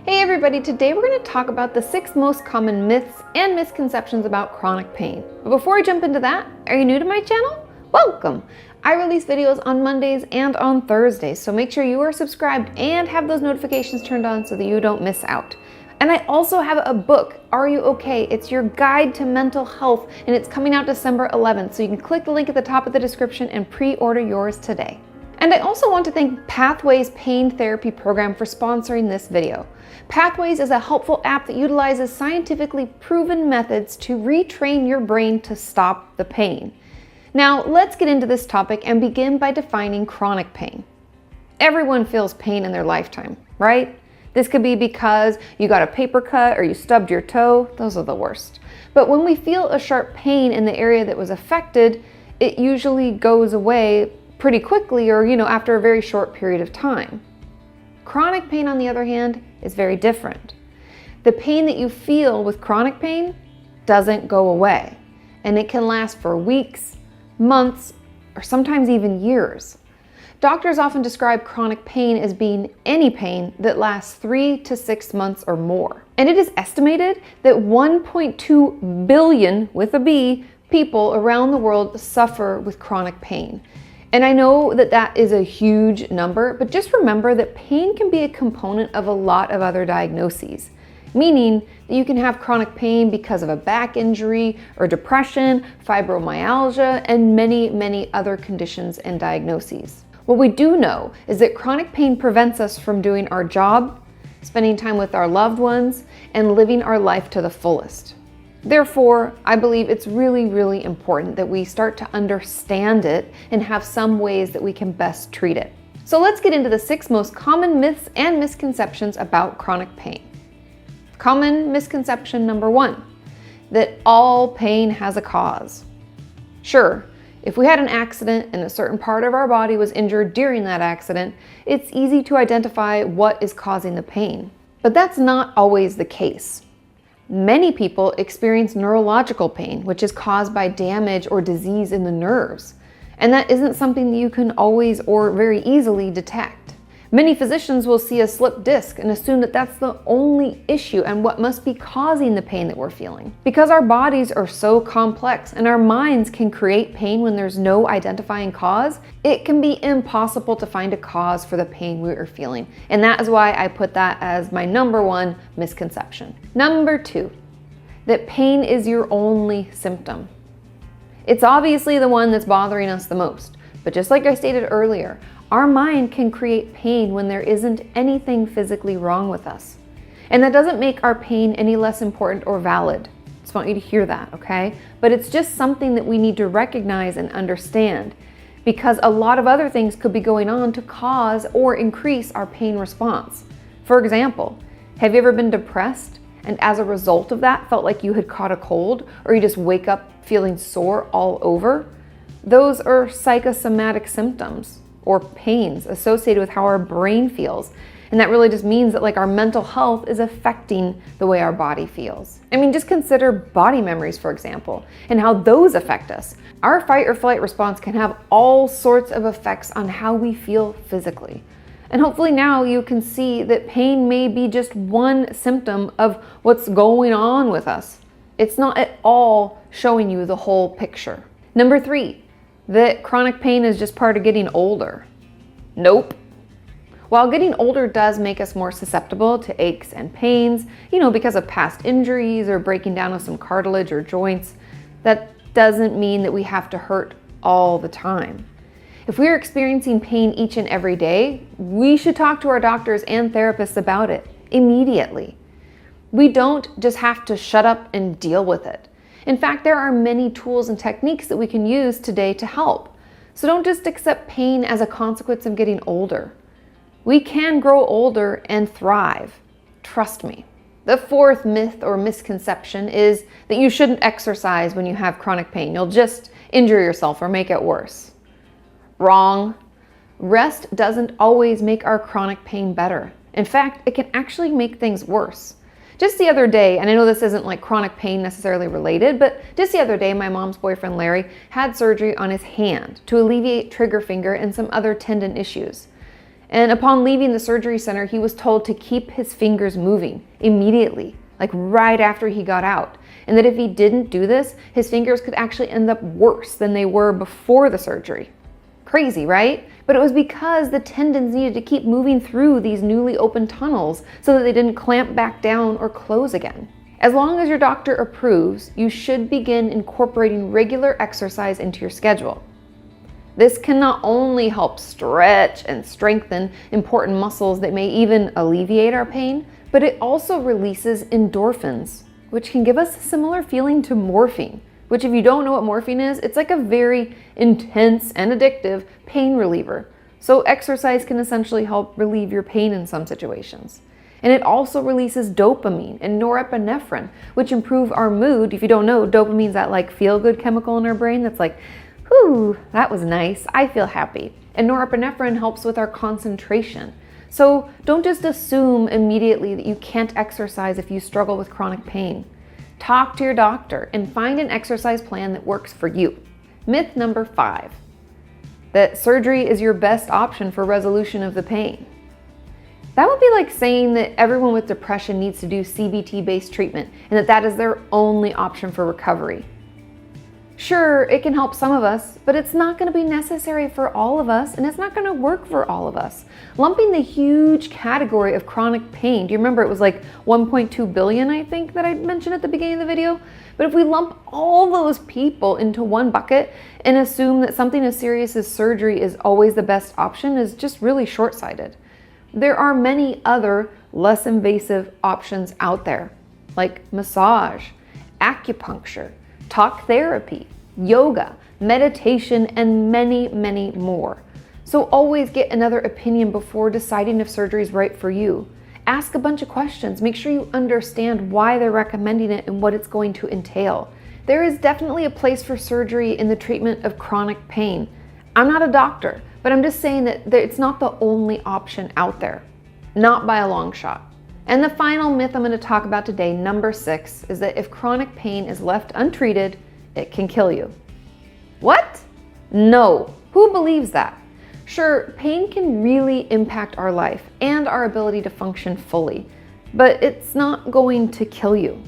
Hey everybody, today we're going to talk about the 6 most common myths and misconceptions about chronic pain. But before I jump into that, are you new to my channel? Welcome! I release videos on Mondays and on Thursdays, so make sure you are subscribed and have those notifications turned on so that you don't miss out. And I also have a book, Are You Okay? It's your guide to mental health, and it's coming out December 11th, so you can click the link at the top of the description and pre-order yours today. And I also want to thank Pathways Pain Therapy Program for sponsoring this video. Pathways is a helpful app that utilizes scientifically proven methods to retrain your brain to stop the pain. Now, let's get into this topic and begin by defining chronic pain. Everyone feels pain in their lifetime, right? This could be because you got a paper cut or you stubbed your toe. Those are the worst. But when we feel a sharp pain in the area that was affected, it usually goes away pretty quickly or, after a very short period of time. Chronic pain, on the other hand, is very different. The pain that you feel with chronic pain doesn't go away, and it can last for weeks, months, or sometimes even years. Doctors often describe chronic pain as being any pain that lasts 3 to 6 months or more. And it is estimated that 1.2 billion, with a B, people around the world suffer with chronic pain. And I know that that is a huge number, but just remember that pain can be a component of a lot of other diagnoses, meaning that you can have chronic pain because of a back injury or depression, fibromyalgia, and many, many other conditions and diagnoses. What we do know is that chronic pain prevents us from doing our job, spending time with our loved ones, and living our life to the fullest. Therefore, I believe it's really, really important that we start to understand it and have some ways that we can best treat it. So let's get into the 6 most common myths and misconceptions about chronic pain. Common misconception number 1, that all pain has a cause. Sure, if we had an accident and a certain part of our body was injured during that accident, it's easy to identify what is causing the pain. But that's not always the case. Many people experience neurological pain, which is caused by damage or disease in the nerves. And that isn't something that you can always or very easily detect. Many physicians will see a slipped disc and assume that that's the only issue and what must be causing the pain that we're feeling. Because our bodies are so complex and our minds can create pain when there's no identifying cause, it can be impossible to find a cause for the pain we are feeling. And that is why I put that as my number 1 misconception. Number 2, that pain is your only symptom. It's obviously the one that's bothering us the most. But just like I stated earlier, our mind can create pain when there isn't anything physically wrong with us. And that doesn't make our pain any less important or valid. I just want you to hear that, okay? But it's just something that we need to recognize and understand, because a lot of other things could be going on to cause or increase our pain response. For example, have you ever been depressed and as a result of that felt like you had caught a cold, or you just wake up feeling sore all over? Those are psychosomatic symptoms or pains associated with how our brain feels. And that really just means that our mental health is affecting the way our body feels. I mean, just consider body memories, for example, and how those affect us. Our fight or flight response can have all sorts of effects on how we feel physically. And hopefully now you can see that pain may be just one symptom of what's going on with us. It's not at all showing you the whole picture. Number 3, that chronic pain is just part of getting older. Nope. While getting older does make us more susceptible to aches and pains, because of past injuries or breaking down of some cartilage or joints, that doesn't mean that we have to hurt all the time. If we're experiencing pain each and every day, we should talk to our doctors and therapists about it immediately. We don't just have to shut up and deal with it. In fact, there are many tools and techniques that we can use today to help. So don't just accept pain as a consequence of getting older. We can grow older and thrive. Trust me. The 4th myth or misconception is that you shouldn't exercise when you have chronic pain. You'll just injure yourself or make it worse. Wrong. Rest doesn't always make our chronic pain better. In fact, it can actually make things worse. Just the other day, and I know this isn't chronic pain necessarily related, but just the other day, my mom's boyfriend Larry had surgery on his hand to alleviate trigger finger and some other tendon issues. And upon leaving the surgery center, he was told to keep his fingers moving immediately, like right after he got out. And that if he didn't do this, his fingers could actually end up worse than they were before the surgery. Crazy, right? But it was because the tendons needed to keep moving through these newly opened tunnels so that they didn't clamp back down or close again. As long as your doctor approves, you should begin incorporating regular exercise into your schedule. This can not only help stretch and strengthen important muscles that may even alleviate our pain, but it also releases endorphins, which can give us a similar feeling to morphine, which if you don't know what morphine is, it's like a very intense and addictive pain reliever. So exercise can essentially help relieve your pain in some situations. And it also releases dopamine and norepinephrine, which improve our mood. If you don't know, dopamine's that like feel-good chemical in our brain that's like, whew, that was nice, I feel happy. And norepinephrine helps with our concentration. So don't just assume immediately that you can't exercise if you struggle with chronic pain. Talk to your doctor and find an exercise plan that works for you. Myth number 5, that surgery is your best option for resolution of the pain. That would be like saying that everyone with depression needs to do CBT-based treatment and that is their only option for recovery. Sure, it can help some of us, but it's not going to be necessary for all of us, and it's not going to work for all of us. Lumping the huge category of chronic pain, do you remember it was like 1.2 billion, I think, that I mentioned at the beginning of the video? But if we lump all those people into one bucket and assume that something as serious as surgery is always the best option is just really short-sighted. There are many other less invasive options out there, like massage, acupuncture, talk therapy, yoga, meditation, and many, many more. So always get another opinion before deciding if surgery is right for you. Ask a bunch of questions. Make sure you understand why they're recommending it and what it's going to entail. There is definitely a place for surgery in the treatment of chronic pain. I'm not a doctor, but I'm just saying that it's not the only option out there. Not by a long shot. And the final myth I'm going to talk about today, number 6, is that if chronic pain is left untreated, it can kill you. What? No. Who believes that? Sure, pain can really impact our life and our ability to function fully, but it's not going to kill you.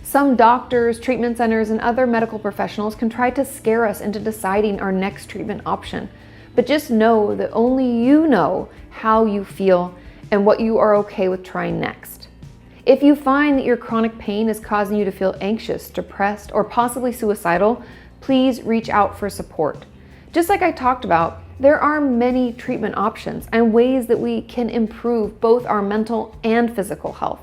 Some doctors, treatment centers, and other medical professionals can try to scare us into deciding our next treatment option, but just know that only you know how you feel and what you are okay with trying next. If you find that your chronic pain is causing you to feel anxious, depressed, or possibly suicidal, please reach out for support. Just like I talked about, there are many treatment options and ways that we can improve both our mental and physical health.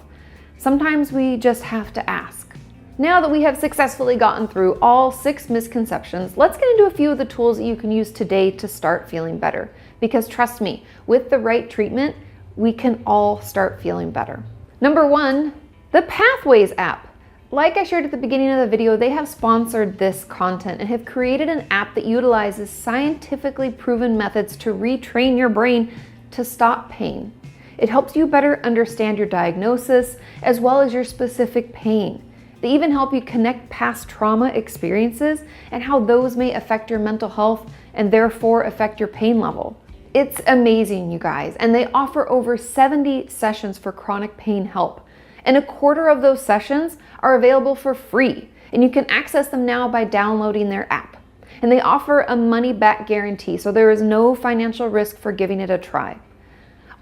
Sometimes we just have to ask. Now that we have successfully gotten through all 6 misconceptions, let's get into a few of the tools that you can use today to start feeling better. Because trust me, with the right treatment, we can all start feeling better. Number 1, the Pathways app. Like I shared at the beginning of the video, they have sponsored this content and have created an app that utilizes scientifically proven methods to retrain your brain to stop pain. It helps you better understand your diagnosis as well as your specific pain. They even help you connect past trauma experiences and how those may affect your mental health and therefore affect your pain level. It's amazing, you guys, and they offer over 70 sessions for chronic pain help. And a quarter of those sessions are available for free, and you can access them now by downloading their app. And they offer a money-back guarantee, so there is no financial risk for giving it a try.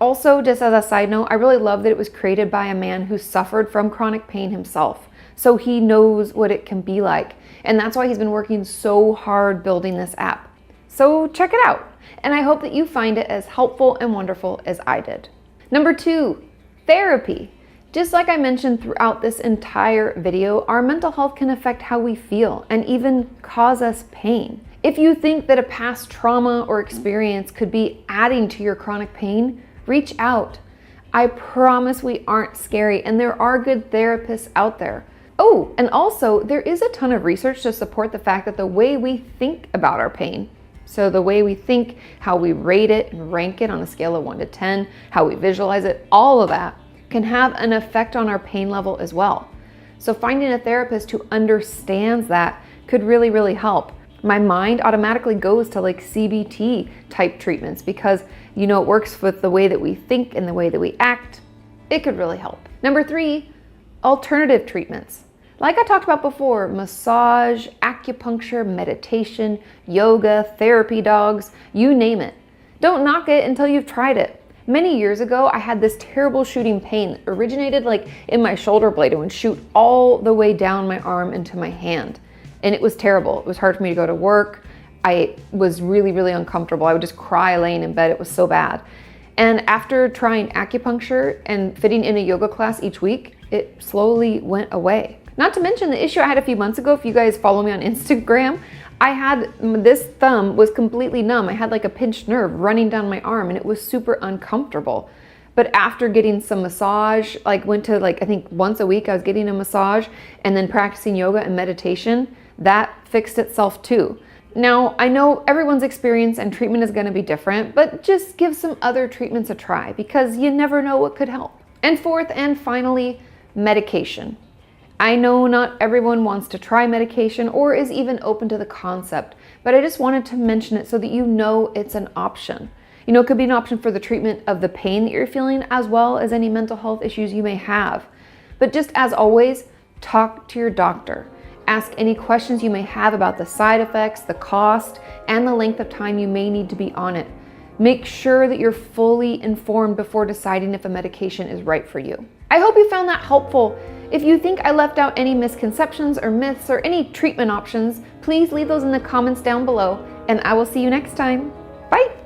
Also, just as a side note, I really love that it was created by a man who suffered from chronic pain himself, so he knows what it can be like. And that's why he's been working so hard building this app. So check it out. And I hope that you find it as helpful and wonderful as I did. Number 2, therapy. Just like I mentioned throughout this entire video, our mental health can affect how we feel and even cause us pain. If you think that a past trauma or experience could be adding to your chronic pain, reach out. I promise we aren't scary and there are good therapists out there. Oh, and also there is a ton of research to support the fact that the way we think about our pain, so the way we think, how we rate it and rank it on a scale of 1 to 10, how we visualize it, all of that can have an effect on our pain level as well. So finding a therapist who understands that could really, really help. my mind automatically goes to like CBT type treatments because, you know, it works with the way that we think and the way that we act. It could really help. Number 3, alternative treatments. Like I talked about before, massage, acupuncture, meditation, yoga, therapy dogs, you name it. Don't knock it until you've tried it. Many years ago, I had this terrible shooting pain that originated like in my shoulder blade. It would shoot all the way down my arm into my hand. And it was terrible. It was hard for me to go to work. I was really, really uncomfortable. I would just cry laying in bed. It was so bad. And after trying acupuncture and fitting in a yoga class each week, it slowly went away. Not to mention the issue I had a few months ago, if you guys follow me on Instagram, this thumb was completely numb. I had like a pinched nerve running down my arm and it was super uncomfortable. But after getting some massage, went to I think once a week I was getting a massage and then practicing yoga and meditation, that fixed itself too. Now, I know everyone's experience and treatment is gonna be different, but just give some other treatments a try because you never know what could help. And fourth and finally, medication. I know not everyone wants to try medication or is even open to the concept, but I just wanted to mention it so that you know it's an option. You know, it could be an option for the treatment of the pain that you're feeling as well as any mental health issues you may have. But just as always, talk to your doctor. Ask any questions you may have about the side effects, the cost, and the length of time you may need to be on it. Make sure that you're fully informed before deciding if a medication is right for you. I hope you found that helpful. If you think I left out any misconceptions or myths or any treatment options, please leave those in the comments down below, and I will see you next time. Bye!